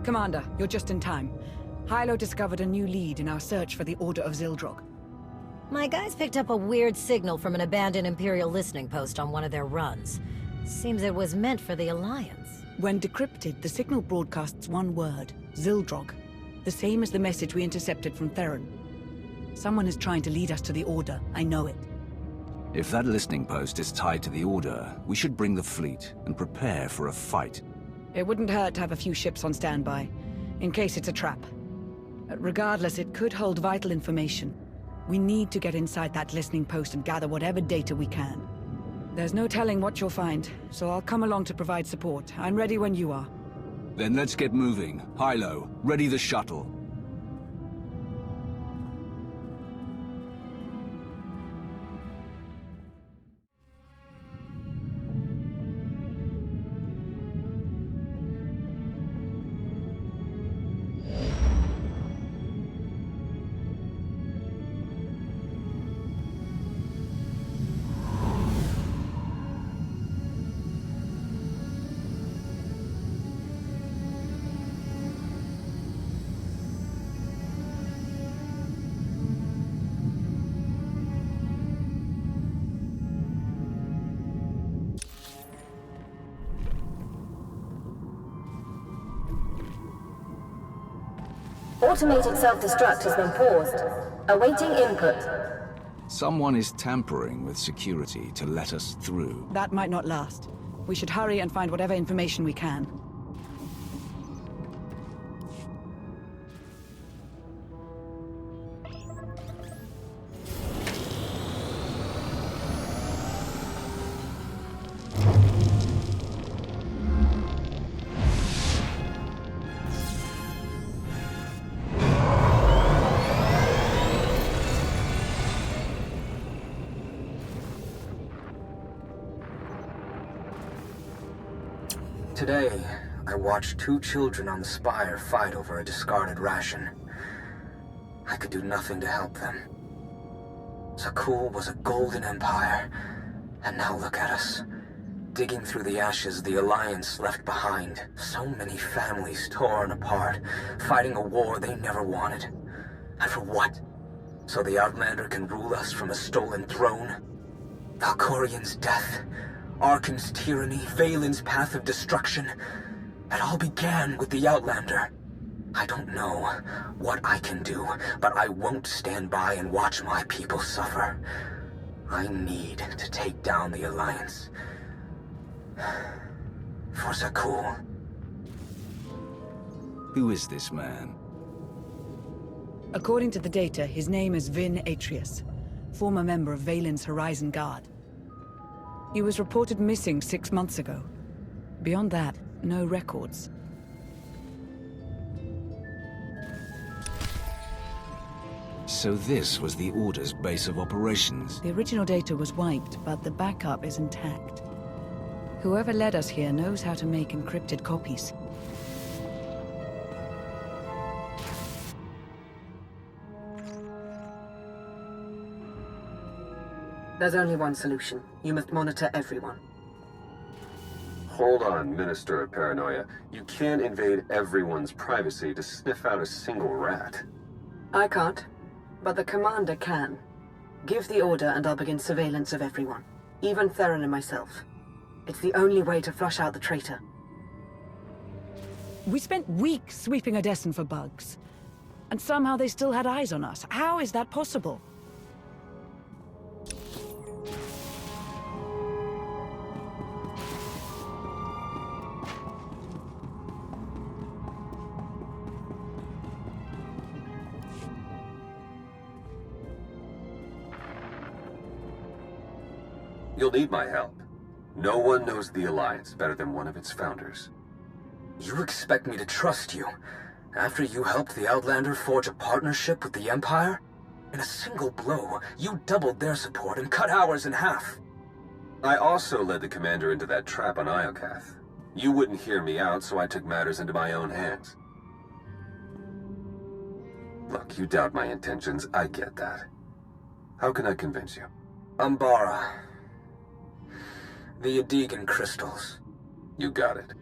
Commander, you're just in time. Hylo discovered a new lead in our search for the Order of Zildrog. My guys picked up a weird signal from an abandoned Imperial listening post on one of their runs. Seems it was meant for the Alliance. When decrypted, the signal broadcasts one word, Zildrog. The same as the message we intercepted from Theron. Someone is trying to lead us to the Order, I know it. If that listening post is tied to the Order, we should bring the fleet and prepare for a fight. It wouldn't hurt to have a few ships on standby, in case it's a trap. Regardless, it could hold vital information. We need to get inside that listening post and gather whatever data we can. There's no telling what you'll find, so I'll come along to provide support. I'm ready when you are. Then let's get moving. Hylo, ready the shuttle. Automated self-destruct has been paused. Awaiting input. Someone is tampering with security to let us through. That might not last. We should hurry and find whatever information we can. Today, I watched two children on the Spire fight over a discarded ration. I could do nothing to help them. Zakul was a golden empire, and now look at us. Digging through the ashes the Alliance left behind. So many families torn apart, fighting a war they never wanted. And for what? So the Outlander can rule us from a stolen throne? Valkorian's death, Arkham's tyranny, Valen's path of destruction. It all began with the Outlander. I don't know what I can do, but I won't stand by and watch my people suffer. I need to take down the Alliance. For Zakul. Who is this man? According to the data, his name is Vin Atreus, former member of Valen's Horizon Guard. He was reported missing 6 months ago. Beyond that, no records. So this was the Order's base of operations. The original data was wiped, but the backup is intact. Whoever led us here knows how to make encrypted copies. There's only one solution. You must monitor everyone. Hold on, Minister of Paranoia. You can't invade everyone's privacy to sniff out a single rat. I can't, but the commander can. Give the order and I'll begin surveillance of everyone. Even Theron and myself. It's the only way to flush out the traitor. We spent weeks sweeping Odessen for bugs. And somehow they still had eyes on us. How is that possible? You'll need my help. No one knows the Alliance better than one of its founders. You expect me to trust you, after you helped the Outlander forge a partnership with the Empire? In a single blow, you doubled their support and cut ours in half. I also led the commander into that trap on Iokath. You wouldn't hear me out, so I took matters into my own hands. Look, you doubt my intentions, I get that. How can I convince you? Umbara. The Adegan crystals. You got it.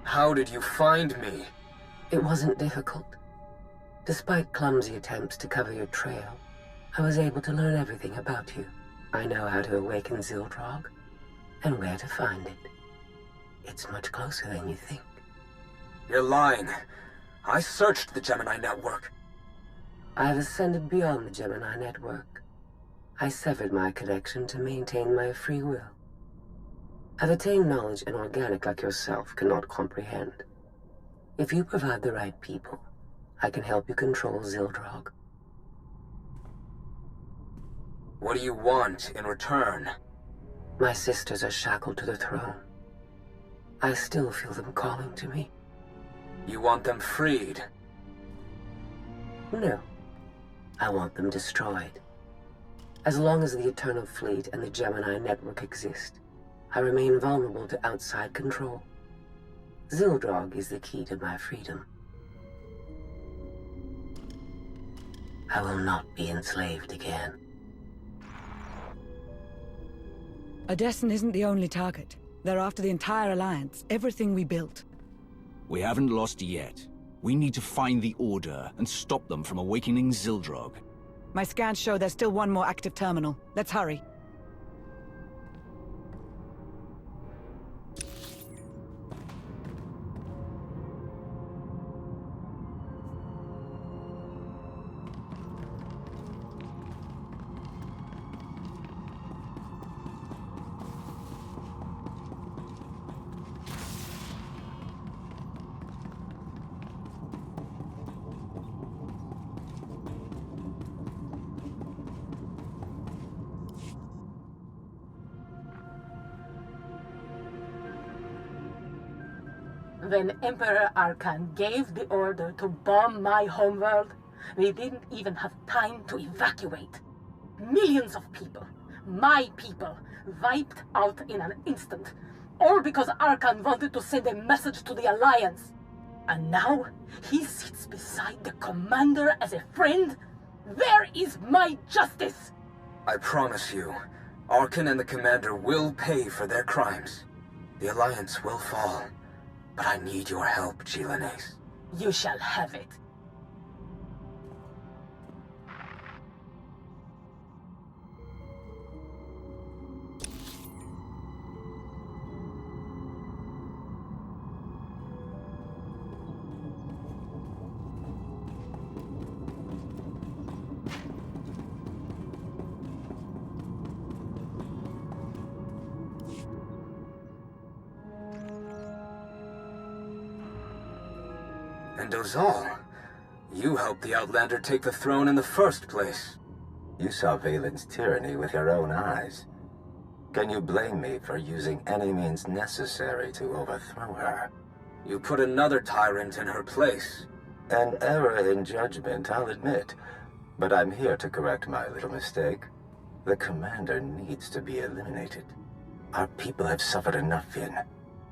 How did you find me? It wasn't difficult. Despite clumsy attempts to cover your trail, I was able to learn everything about you. I know how to awaken Zildrog, and where to find it. It's much closer than you think. You're lying. I searched the Gemini network. I have ascended beyond the Gemini network. I severed my connection to maintain my free will. I've attained knowledge an organic like yourself cannot comprehend. If you provide the right people, I can help you control Zildrog. What do you want in return? My sisters are shackled to the throne. I still feel them calling to me. You want them freed? No. I want them destroyed. As long as the Eternal Fleet and the Gemini network exist, I remain vulnerable to outside control. Zildrog is the key to my freedom. I will not be enslaved again. Odessen isn't the only target. They're after the entire Alliance, everything we built. We haven't lost yet. We need to find the Order and stop them from awakening Zildrog. My scans show there's still one more active terminal. Let's hurry. When Emperor Arkan gave the order to bomb my homeworld, we didn't even have time to evacuate. Millions of people, my people, wiped out in an instant. All because Arkan wanted to send a message to the Alliance. And now, he sits beside the Commander as a friend? Where is my justice? I promise you, Arkan and the Commander will pay for their crimes. The Alliance will fall. But I need your help, Chilanes. You shall have it. And Ozal, you helped the Outlander take the throne in the first place. You saw Valen's tyranny with your own eyes. Can you blame me for using any means necessary to overthrow her? You put another tyrant in her place. An error in judgment, I'll admit. But I'm here to correct my little mistake. The Commander needs to be eliminated. Our people have suffered enough, Finn.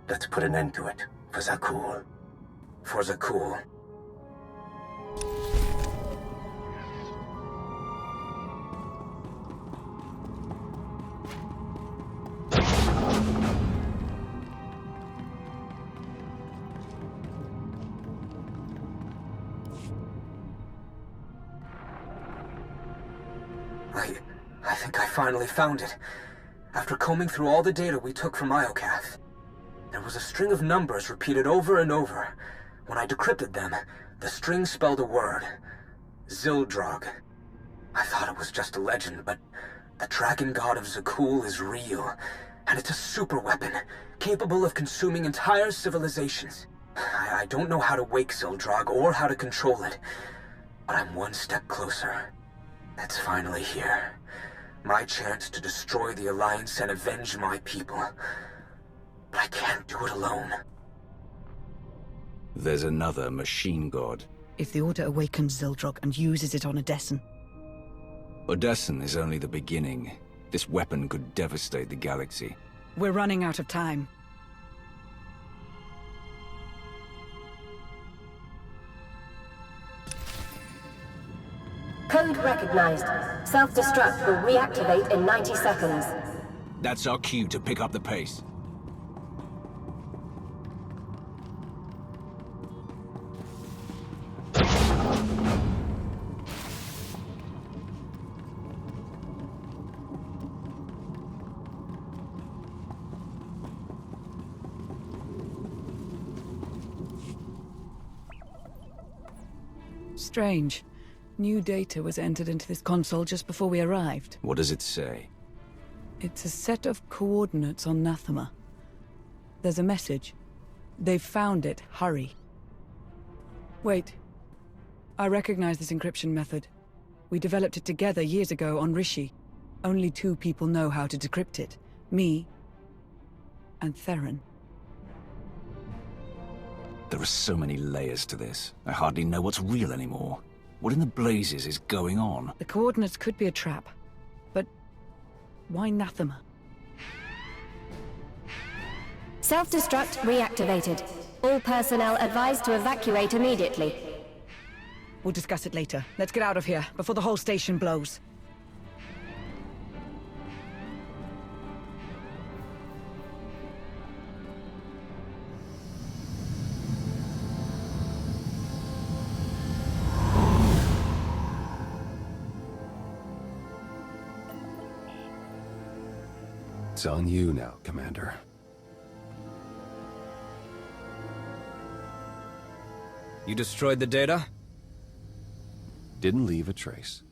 Let's put an end to it, for Zakul. For Zakul. I think I finally found it. After combing through all the data we took from Iokath, there was a string of numbers repeated over and over. When I decrypted them, the string spelled a word. Zildrog. I thought it was just a legend, but the dragon god of Zakul is real. And it's a super weapon, capable of consuming entire civilizations. I don't know how to wake Zildrog or how to control it, but I'm one step closer. It's finally here. My chance to destroy the Alliance and avenge my people. But I can't do it alone. There's another machine god. If the Order awakens Zildrog and uses it on Odessen. Odessen is only the beginning. This weapon could devastate the galaxy. We're running out of time. Code recognized. Self-destruct will reactivate in 90 seconds. That's our cue to pick up the pace. Strange. New data was entered into this console just before we arrived. What does it say? It's a set of coordinates on Nathema. There's a message. They've found it. Hurry. Wait. I recognize this encryption method. We developed it together years ago on Rishi. Only 2 people know how to decrypt it. Me and Theron. There are so many layers to this. I hardly know what's real anymore. What in the blazes is going on? The coordinates could be a trap. But why Nathema? Self-destruct reactivated. All personnel advised to evacuate immediately. We'll discuss it later. Let's get out of here, before the whole station blows. It's on you now, Commander. You destroyed the data? Didn't leave a trace.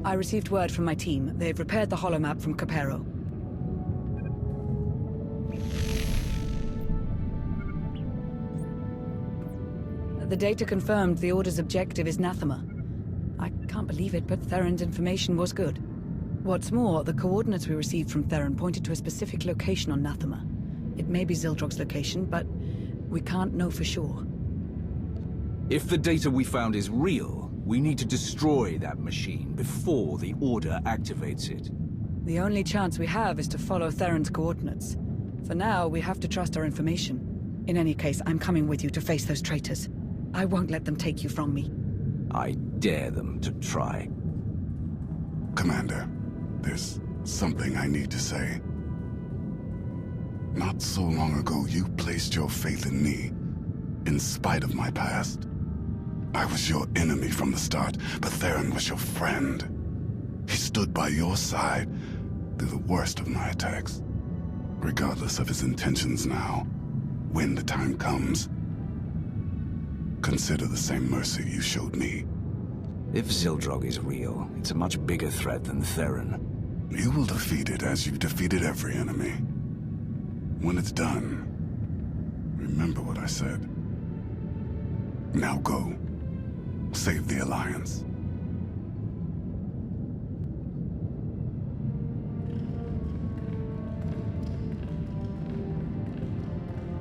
I received word from my team. They've repaired the holomap from Capero. The data confirmed the Order's objective is Nathema. I can't believe it, but Theron's information was good. What's more, the coordinates we received from Theron pointed to a specific location on Nathema. It may be Zildrog's location, but we can't know for sure. If the data we found is real, we need to destroy that machine before the Order activates it. The only chance we have is to follow Theron's coordinates. For now, we have to trust our information. In any case, I'm coming with you to face those traitors. I won't let them take you from me. I dare them to try. Commander, there's something I need to say. Not so long ago, you placed your faith in me, in spite of my past. I was your enemy from the start, but Theron was your friend. He stood by your side through the worst of my attacks. Regardless of his intentions now, when the time comes, consider the same mercy you showed me. If Zildrog is real, it's a much bigger threat than Theron. You will defeat it as you've defeated every enemy. When it's done, remember what I said. Now go. Save the Alliance.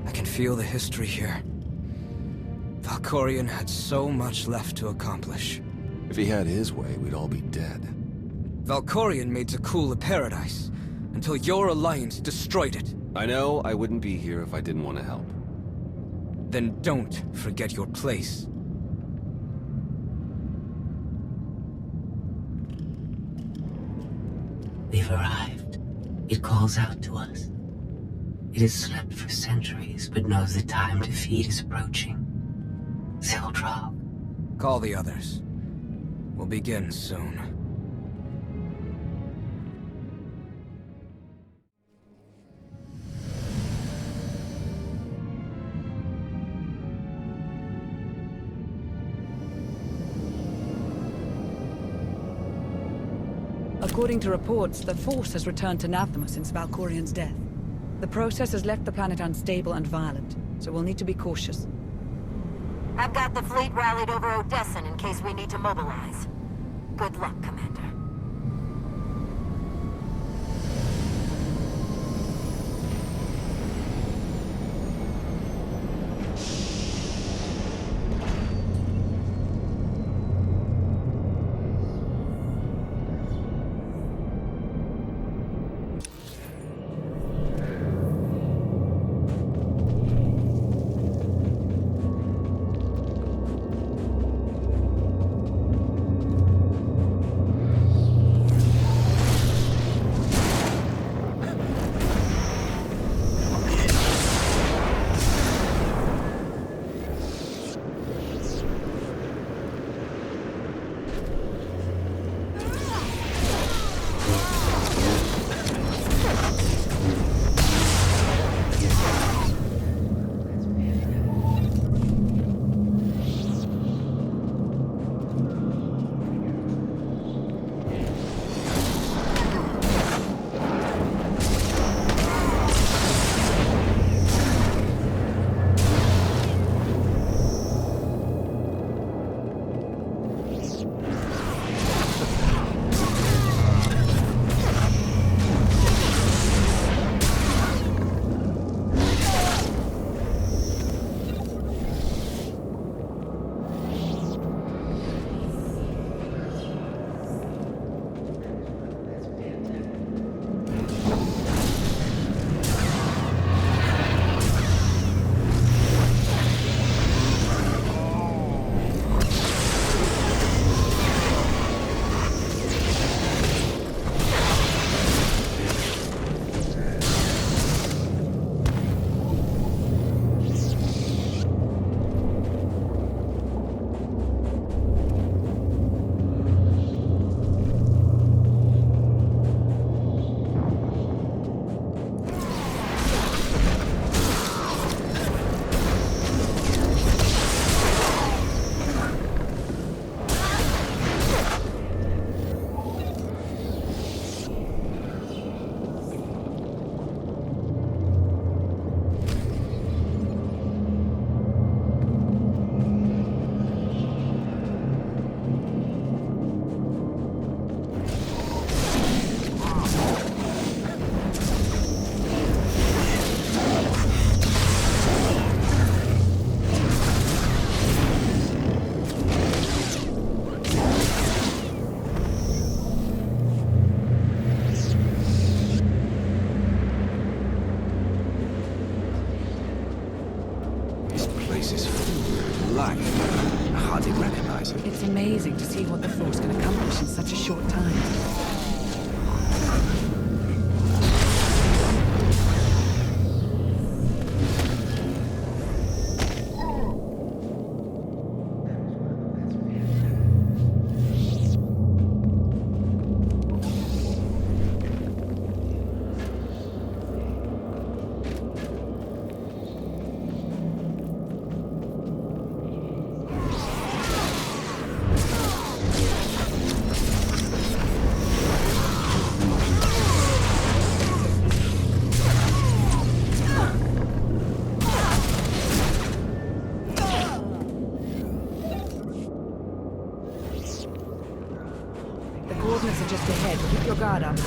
I can feel the history here. Valkorion had so much left to accomplish. If he had his way, we'd all be dead. Valkorion made Zakul a paradise, until your alliance destroyed it. I know I wouldn't be here if I didn't want to help. Then don't forget your place. We've arrived. It calls out to us. It has slept for centuries, but knows the time to feed is approaching. Zildrog. Call the others. We'll begin soon. According to reports, the Force has returned to Nathema since Valkorion's death. The process has left the planet unstable and violent, so we'll need to be cautious. I've got the fleet rallied over Odessa in case we need to mobilize. Good luck, Commander. It's amazing to see what the Force can accomplish in such a short time. Coordinates are just ahead. Keep your guard up.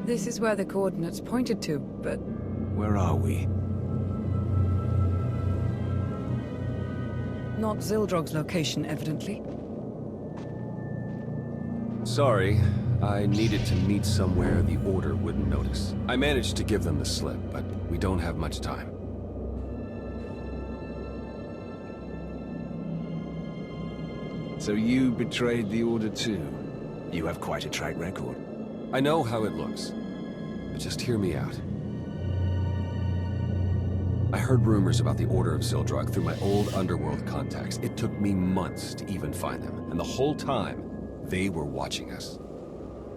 This is where the coordinates pointed to, but... Where are we? Not Zildrog's location, evidently. Sorry, I needed to meet somewhere the Order wouldn't notice. I managed to give them the slip, but we don't have much time. So you betrayed the Order too? You have quite a track record. I know how it looks, but just hear me out. I heard rumors about the Order of Zildrog through my old underworld contacts. It took me months to even find them, and the whole time, they were watching us.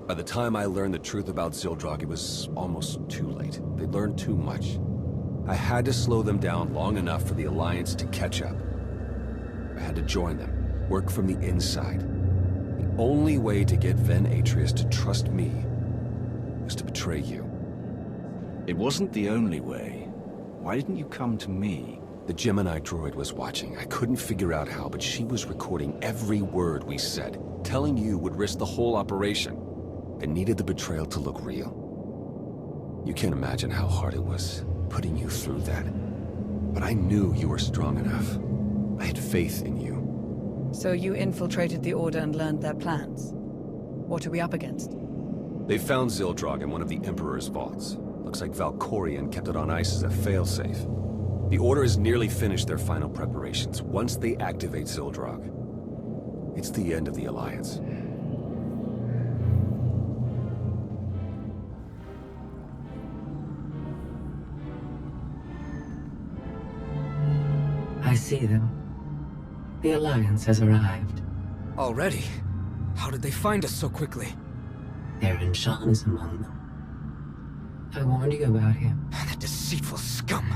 By the time I learned the truth about Zildrog, it was almost too late. They'd learned too much. I had to slow them down long enough for the Alliance to catch up. I had to join them, work from the inside. The only way to get Ven Atreus to trust me was to betray you. It wasn't the only way. Why didn't you come to me? The Gemini droid was watching. I couldn't figure out how, but she was recording every word we said. Telling you would risk the whole operation. I needed the betrayal to look real. You can't imagine how hard it was, putting you through that. But I knew you were strong enough. I had faith in you. So you infiltrated the Order and learned their plans? What are we up against? They found Zildrog in one of the Emperor's vaults. Looks like Valkorion kept it on ice as a failsafe. The Order has nearly finished their final preparations. Once they activate Zildrog, it's the end of the Alliance. I see them. The Alliance has arrived. Already? How did they find us so quickly? Theron Shan is among them. I warned you about him. That deceitful scum.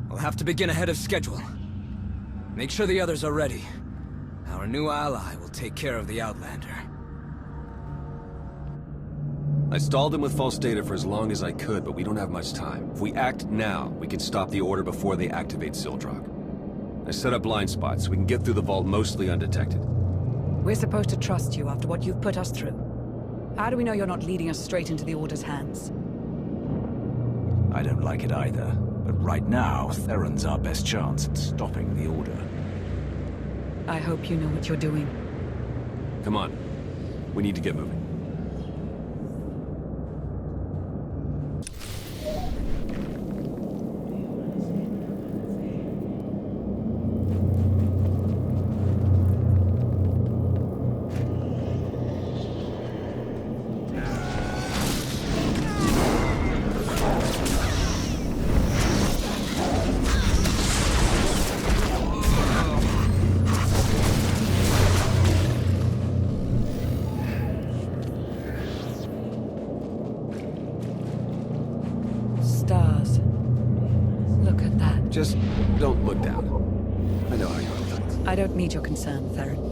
We'll have to begin ahead of schedule. Make sure the others are ready. Our new ally will take care of the Outlander. I stalled them with false data for as long as I could, but we don't have much time. If we act now, we can stop the Order before they activate Zildrog. I set up blind spots so we can get through the vault mostly undetected. We're supposed to trust you after what you've put us through. How do we know you're not leading us straight into the Order's hands? I don't like it either, but right now, Theron's our best chance at stopping the Order. I hope you know what you're doing. Come on. We need to get moving. Stars. Look at that. Just don't look down. I know how you are with things. I don't need your concern, Theron.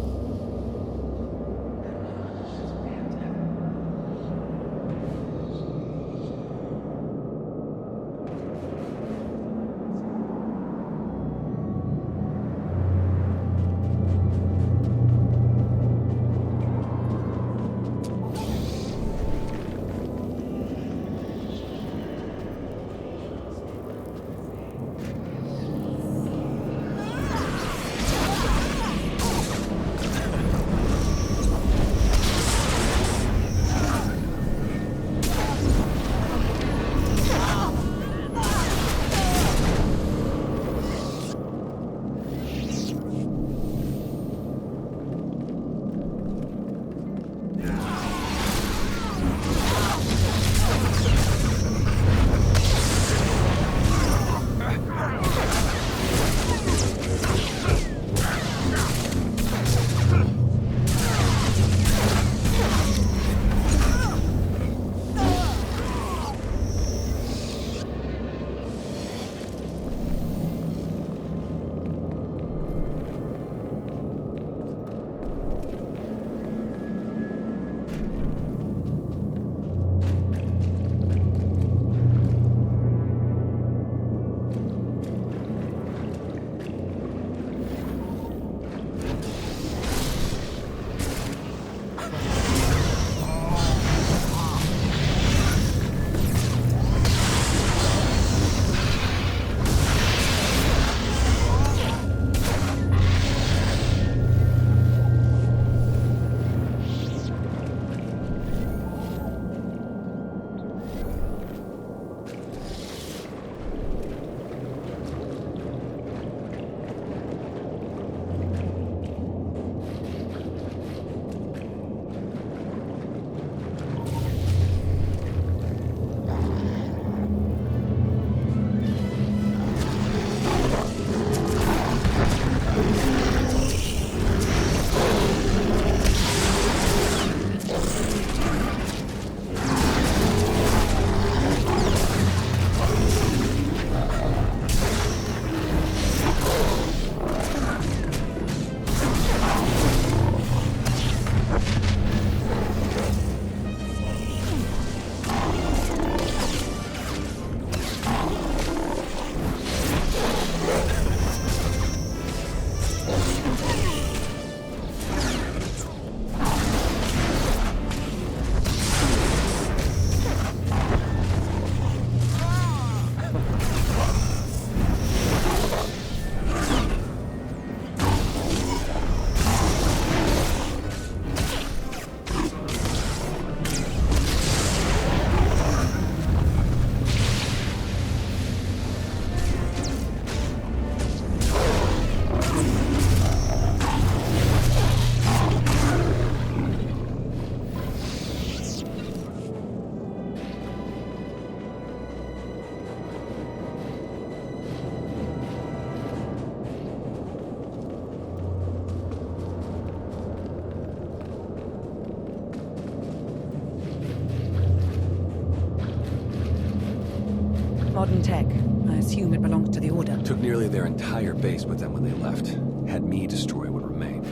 modern tech. I assume it belongs to the Order. Took nearly their entire base with them when they left. Had me destroy what remained.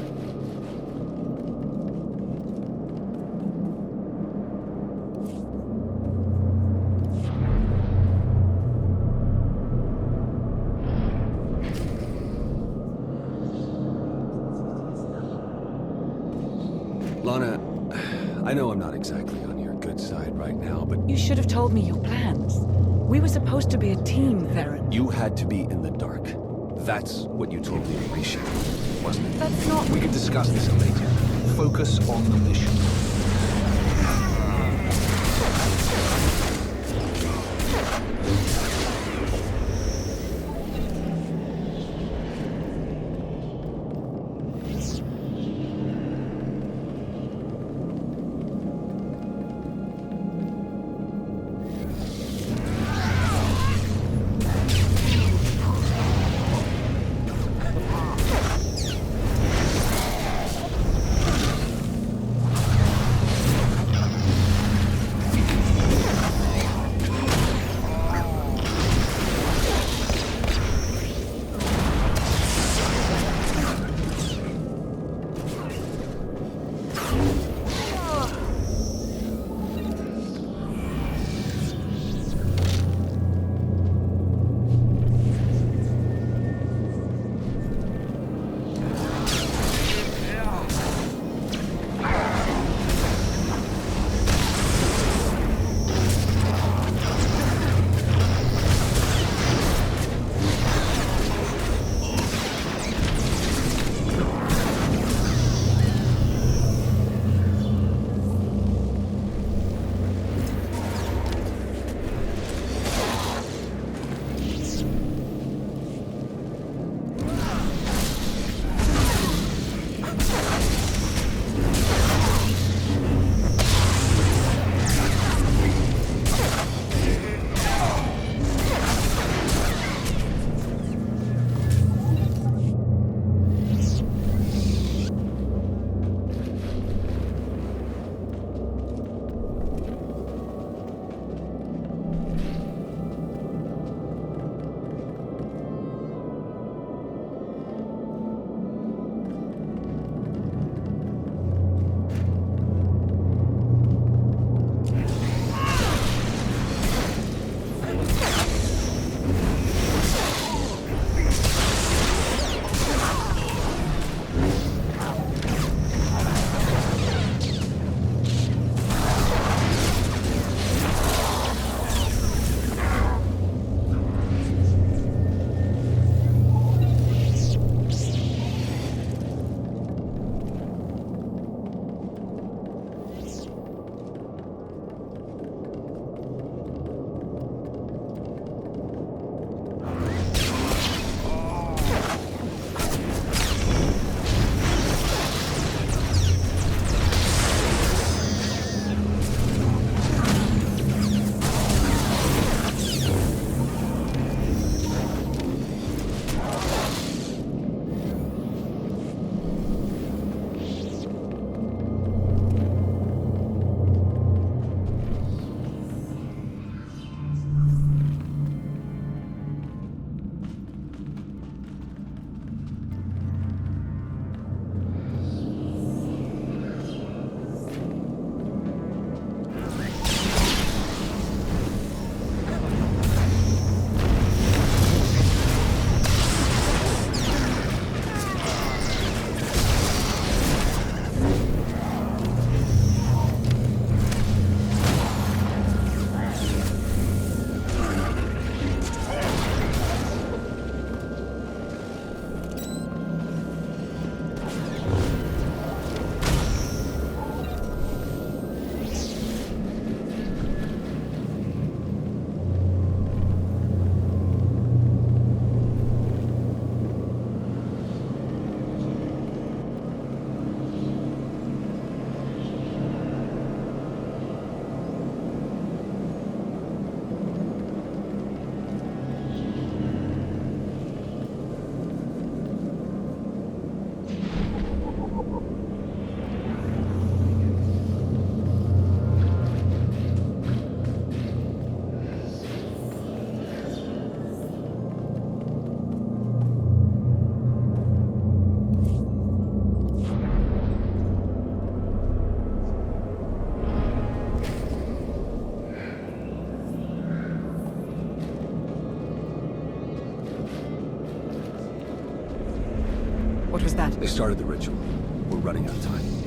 Lana, I know I'm not exactly on your good side right now, but... You should have told me your plans. We were supposed to be a team, Theron. You had to be in the dark. That's what you told me to reshape, wasn't it? That's not... We can discuss this later. Focus on the mission. was that? They started the ritual. We're running out of time.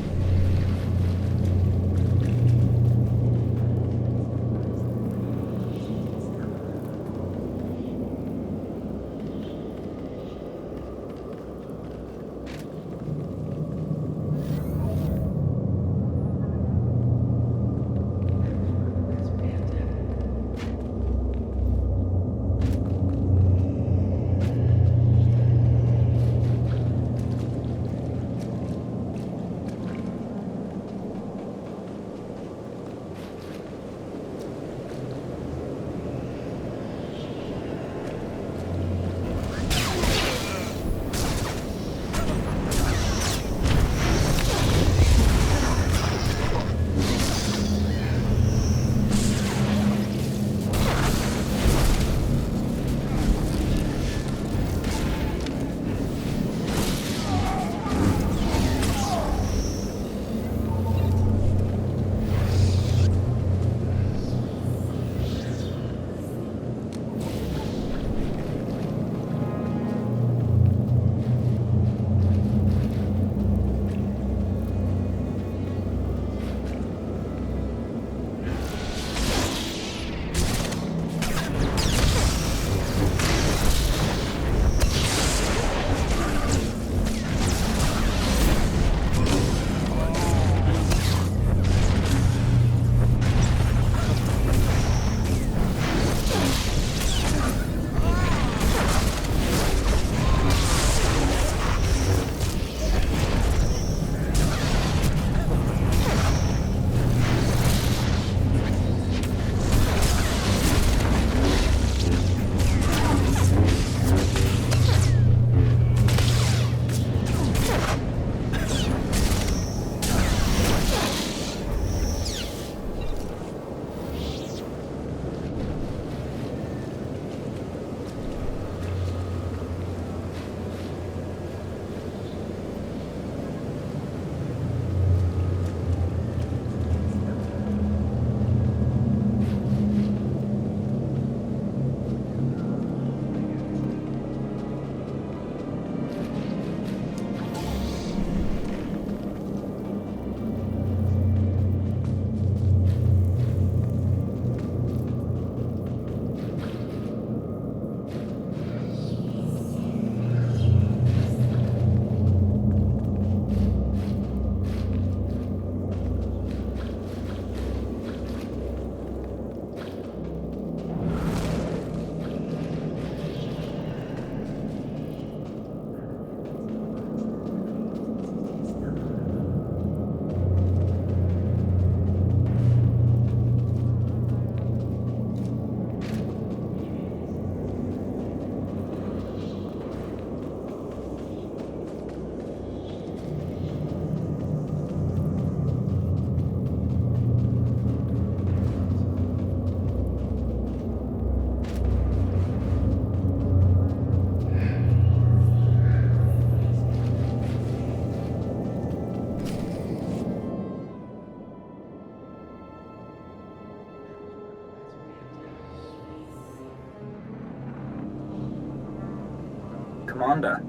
Commander,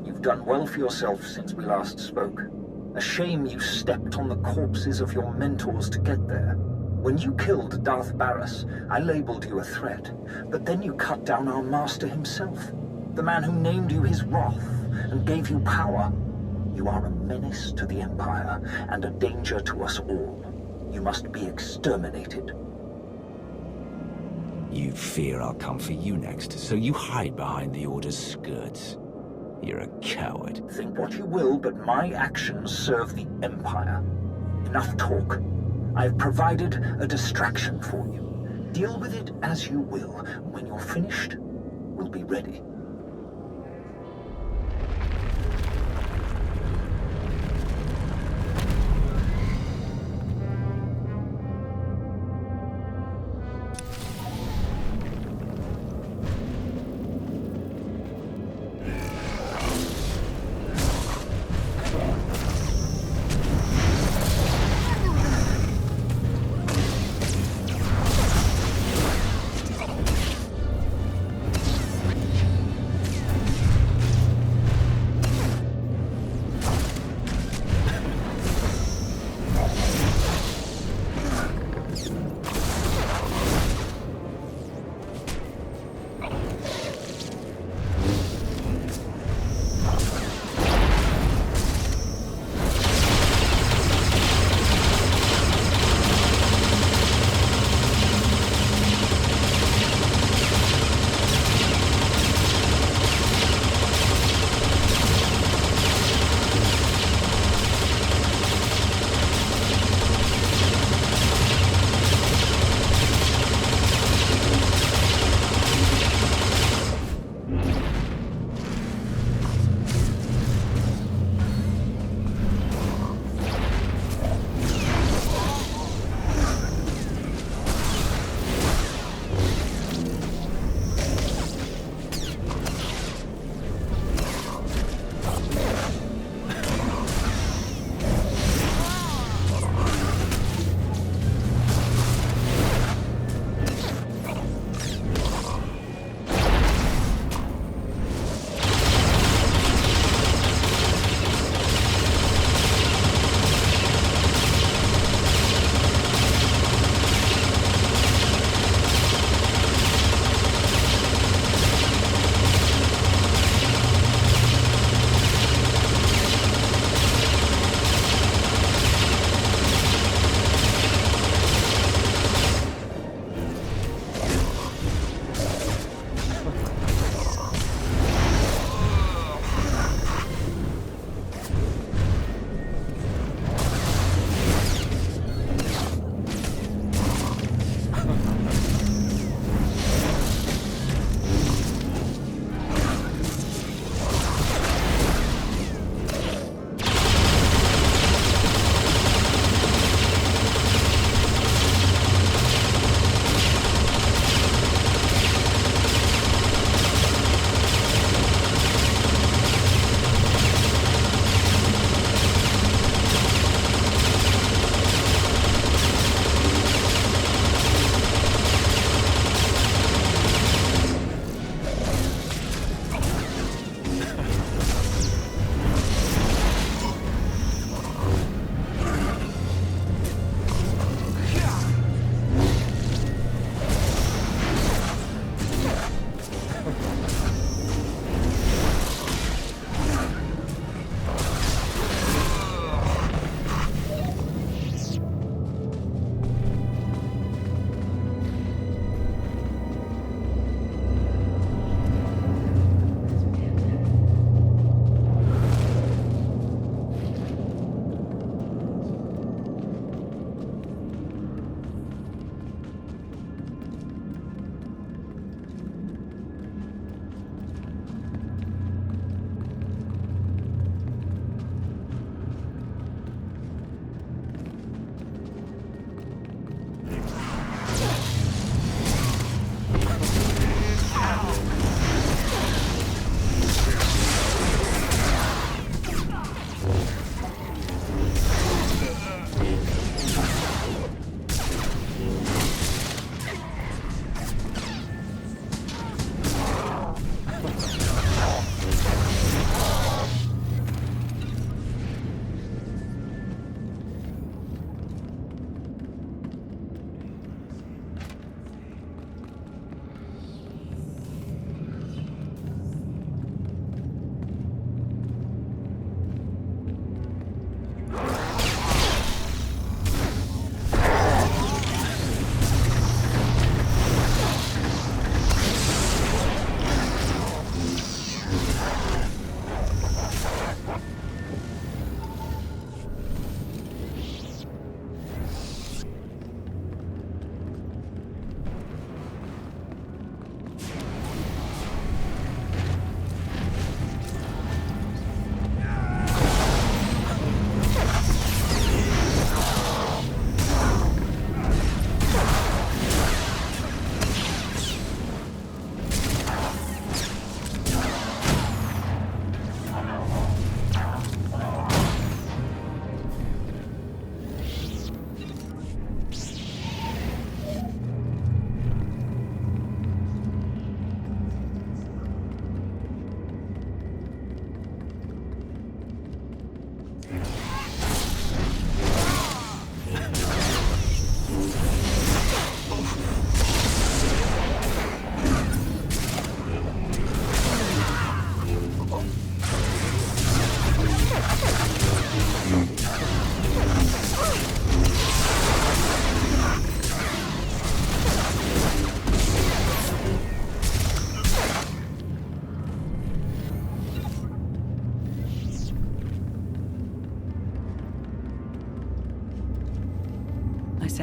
you've done well for yourself since we last spoke. A shame you stepped on the corpses of your mentors to get there. When you killed Darth Barris, I labeled you a threat, but then you cut down our master himself, the man who named you his wrath and gave you power. You are a menace to the Empire and a danger to us all. You must be exterminated. You fear I'll come for you next, so you hide behind the Order's skirts. You're a coward. Think what you will, but my actions serve the Empire. Enough talk. I've provided a distraction for you. Deal with it as you will. When you're finished, we'll be ready.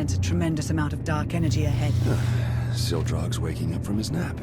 sense a tremendous amount of dark energy ahead. Sildrog's waking up from his nap.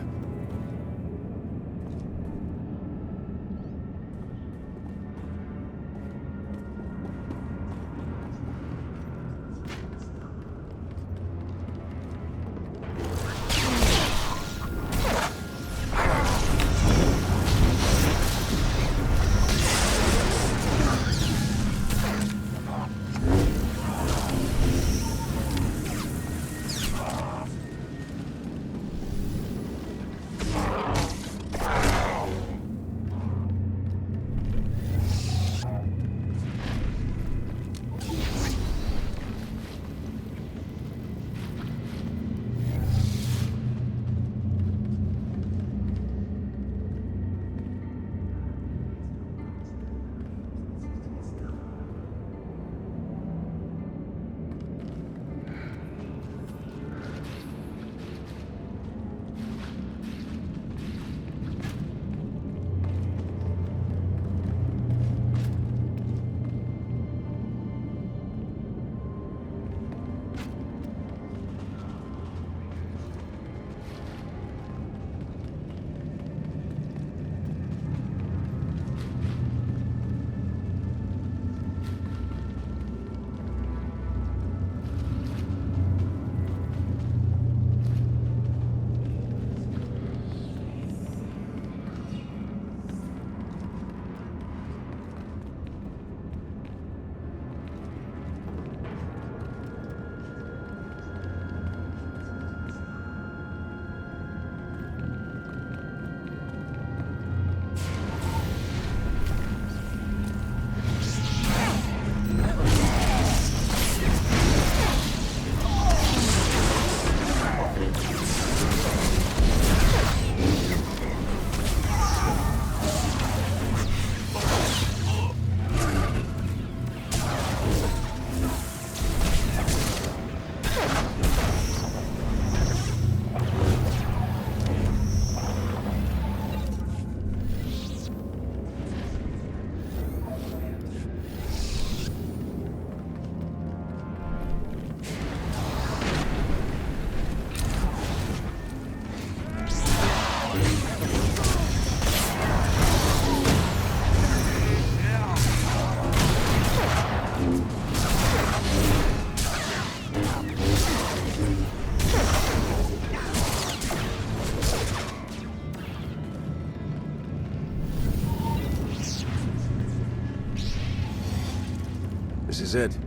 This is it.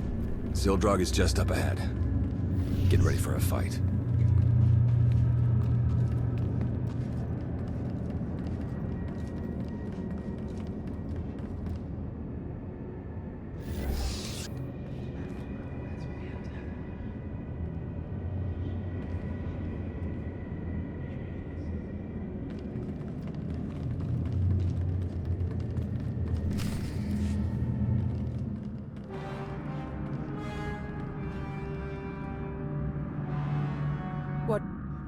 Sildrog is just up ahead. Get ready for a fight.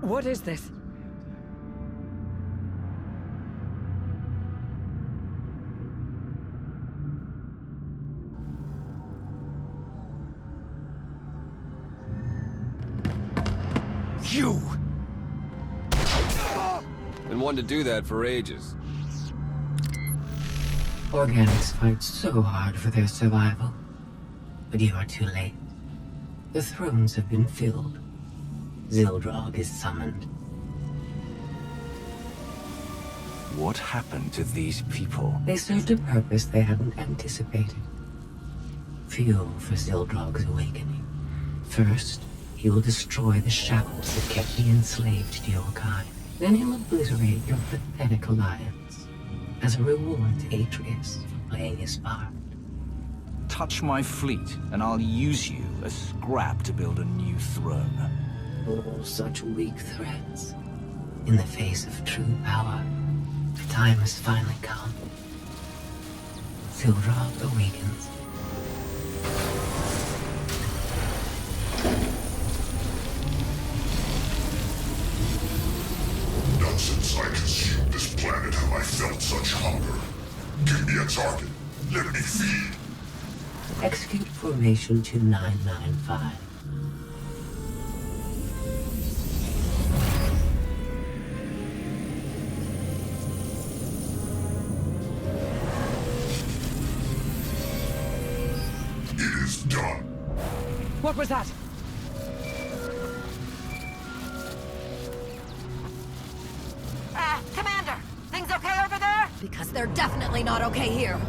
What is this? You! Been wanting to do that for ages. Organics fight so hard for their survival. But you are too late. The thrones have been filled. Sildrog is summoned. What happened to these people? They served a purpose they hadn't anticipated. Fuel for Sildrog's awakening. First, he will destroy the shackles that kept me enslaved to your kind. Then he'll obliterate your pathetic alliance as a reward to Atreus for playing his part. Touch my fleet, and I'll use you as scrap to build a new throne. Oh, such weak threats. In the face of true power, the time has finally come. Sildrog awakens. Not since I consumed this planet have I felt such hunger. Give me a target. Let me feed. Execute Formation 2995. What was that? Commander! Things okay over there? Because they're definitely not okay here.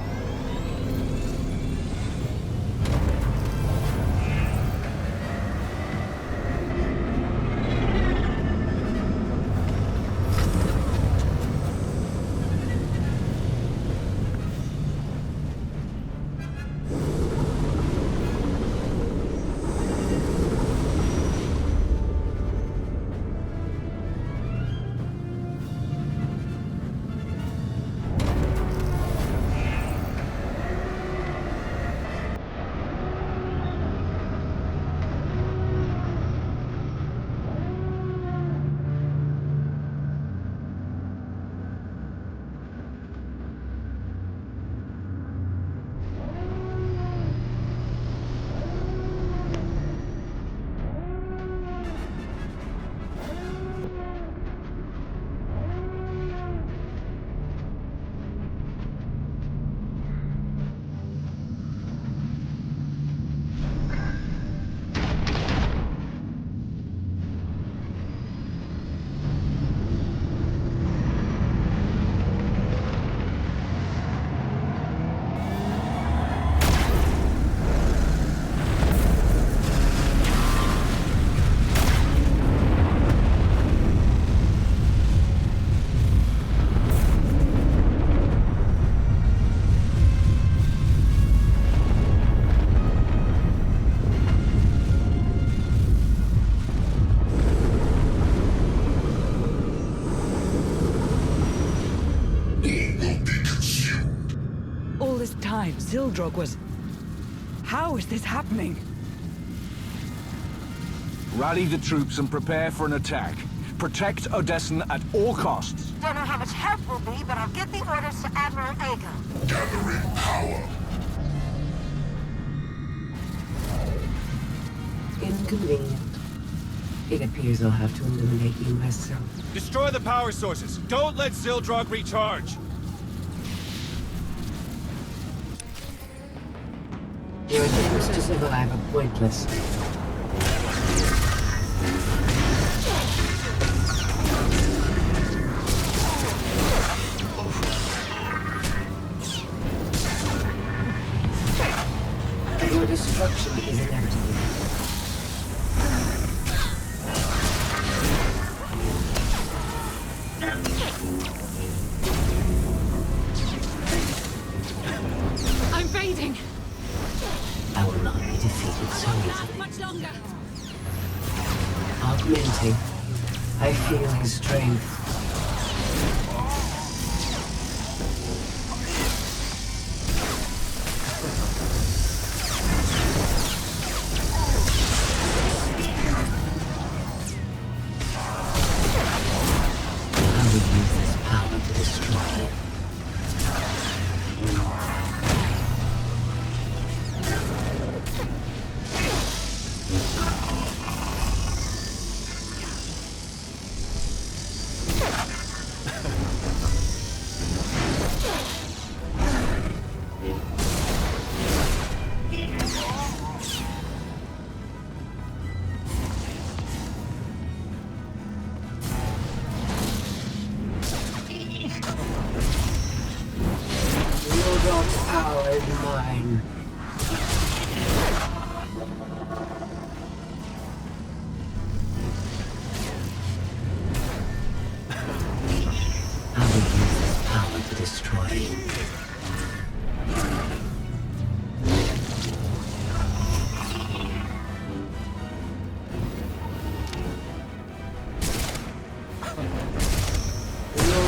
Zildrog was... How is this happening? Rally the troops and prepare for an attack. Protect Odessen at all costs. Don't know how much help will be, but I'll get the orders to Admiral Aga. Gathering power. Inconvenient. It appears I'll have to eliminate you myself. Destroy the power sources. Don't let Zildrog recharge. Your attempts to survive are pointless. Your destruction is inevitable. I'm fading! I will not be defeated so easily. Much longer! Augmenting. I feel his strength. I will use this power to destroy him. God's power is mine. I will use this power to destroy you.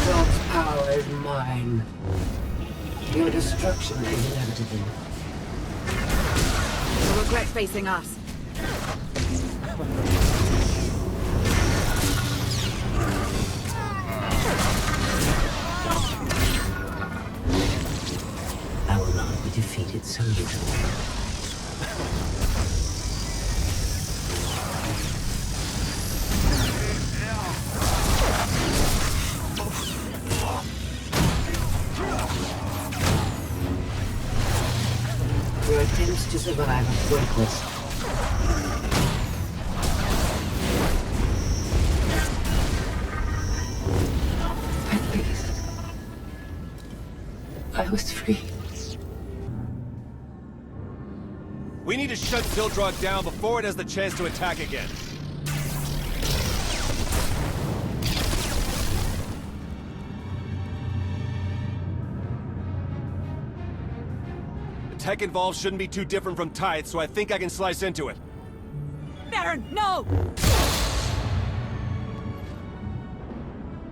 God's power is mine. Your destruction is inevitable. You'll regret facing us. I will not be defeated so easily. Your attempts to survive are pointless. I was free. We need to shut Zildrog down before it has the chance to attack again. The tech involved shouldn't be too different from Tithe, so I think I can slice into it. Theron, no!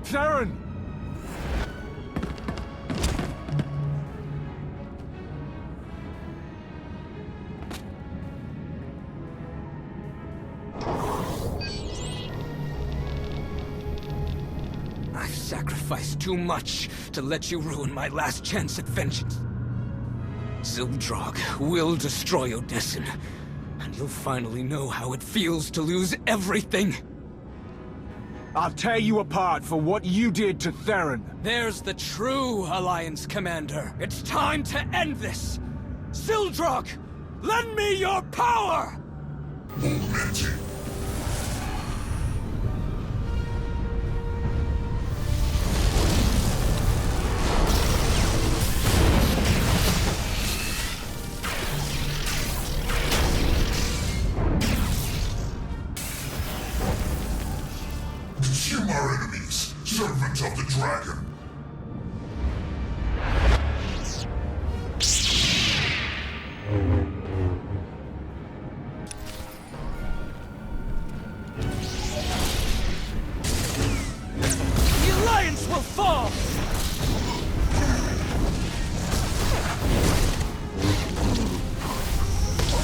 Theron! I've sacrificed too much to let you ruin my last chance at vengeance. Zildrog will destroy Odessen, and you'll finally know how it feels to lose everything. I'll tear you apart for what you did to Theron. There's the true Alliance Commander. It's time to end this! Zildrog, lend me your power! Consume our enemies, servants of the dragon. The Alliance will fall!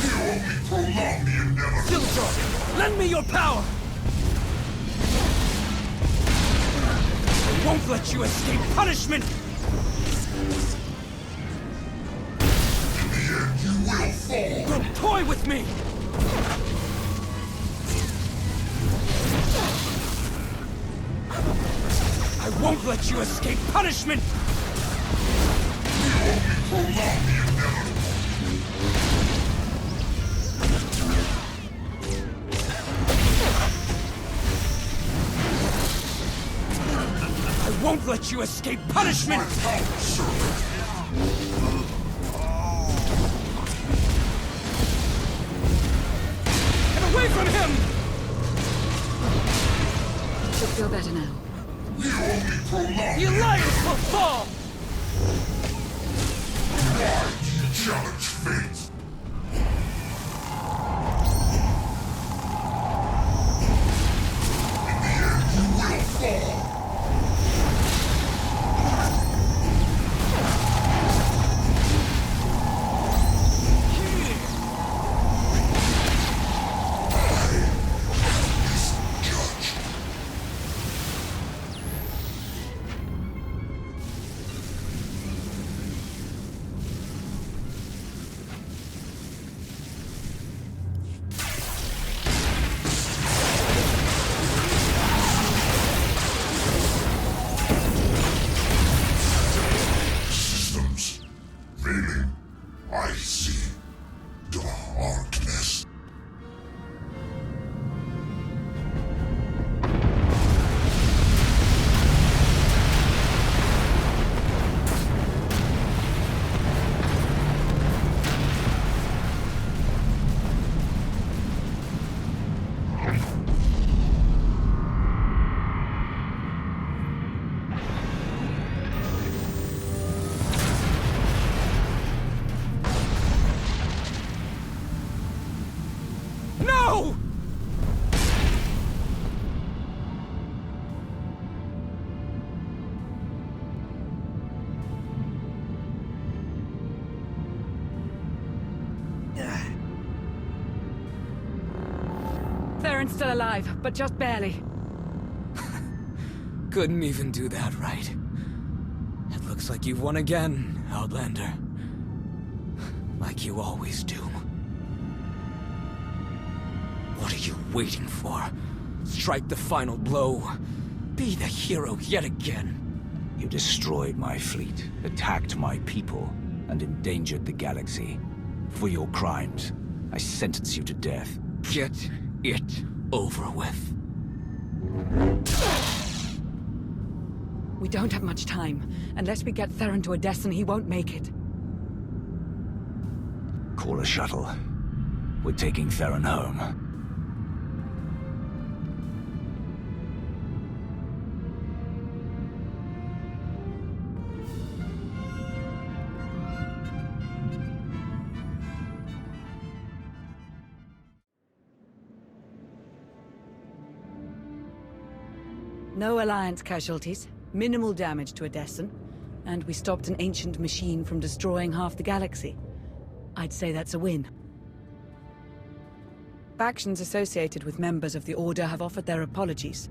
You only prolong the inevitable. Zildrog, lend me your power! I won't let you escape punishment! In the end, you will fall. Don't toy with me! I won't let you escape punishment! You only prolong the inevitable. I won't let you escape punishment! Get away from him! Should feel better now. You only prolong The Alliance will fall! Why do you challenge fate? In the end, you will fall. Failing, I see darkness. No! Theron's still alive, but just barely. Couldn't even do that right. It looks like you've won again, Outlander. Like you always do. What are you waiting for? Strike the final blow. Be the hero yet again. You destroyed my fleet, attacked my people, and endangered the galaxy. For your crimes, I sentence you to death. Get it over with. We don't have much time. Unless we get Theron to Odessen, he won't make it. Call a shuttle. We're taking Theron home. No Alliance casualties, minimal damage to Odessen, and we stopped an ancient machine from destroying half the galaxy. I'd say that's a win. Factions associated with members of the Order have offered their apologies.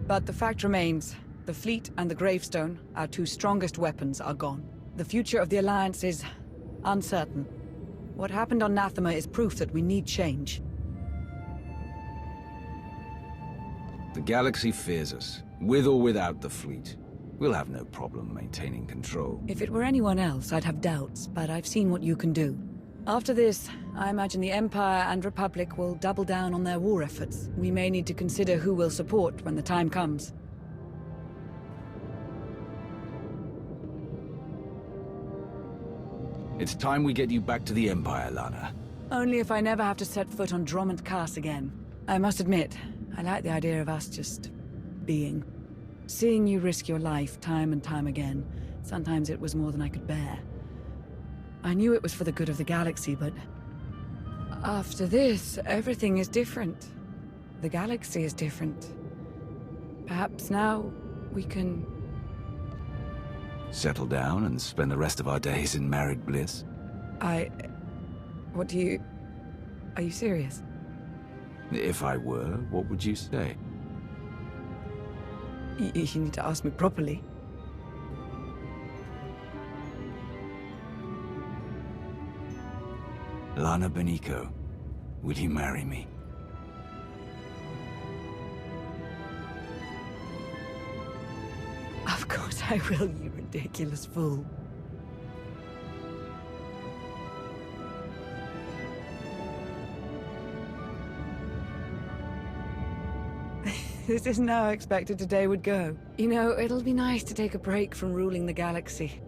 But the fact remains, the fleet and the gravestone, our two strongest weapons, are gone. The future of the Alliance is uncertain. What happened on Nathema is proof that we need change. The galaxy fears us, with or without the fleet. We'll have no problem maintaining control. If it were anyone else, I'd have doubts, but I've seen what you can do. After this, I imagine the Empire and Republic will double down on their war efforts. We may need to consider who we'll support when the time comes. It's time we get you back to the Empire, Lana. Only if I never have to set foot on Dromont Cass again. I must admit, I like the idea of us just being. Seeing you risk your life time and time again, sometimes it was more than I could bear. I knew it was for the good of the galaxy, but after this, everything is different. The galaxy is different. Perhaps now we can settle down and spend the rest of our days in married bliss? What do you... Are you serious? If I were, what would you say? You need to ask me properly. Lana Beniko, will you marry me? Of course I will, you ridiculous fool. This isn't how I expected today would go. You know, it'll be nice to take a break from ruling the galaxy.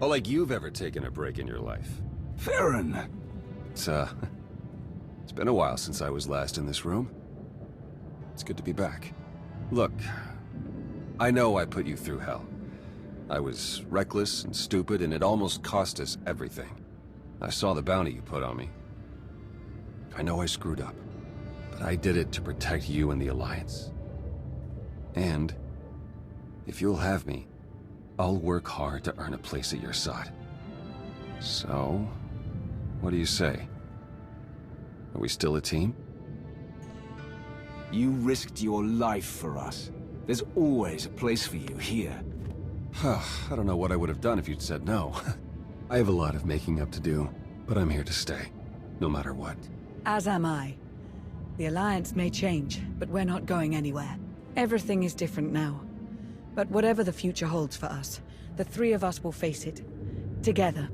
Oh, like you've ever taken a break in your life. Theron! It's been a while since I was last in this room. It's good to be back. Look, I know I put you through hell. I was reckless and stupid, and it almost cost us everything. I saw the bounty you put on me. I know I screwed up, but I did it to protect you and the Alliance. And if you'll have me, I'll work hard to earn a place at your side. So, what do you say? Are we still a team? You risked your life for us. There's always a place for you here. I don't know what I would have done if you'd said no. I have a lot of making up to do, but I'm here to stay, no matter what. As am I. The Alliance may change, but we're not going anywhere. Everything is different now. But whatever the future holds for us, the three of us will face it. Together.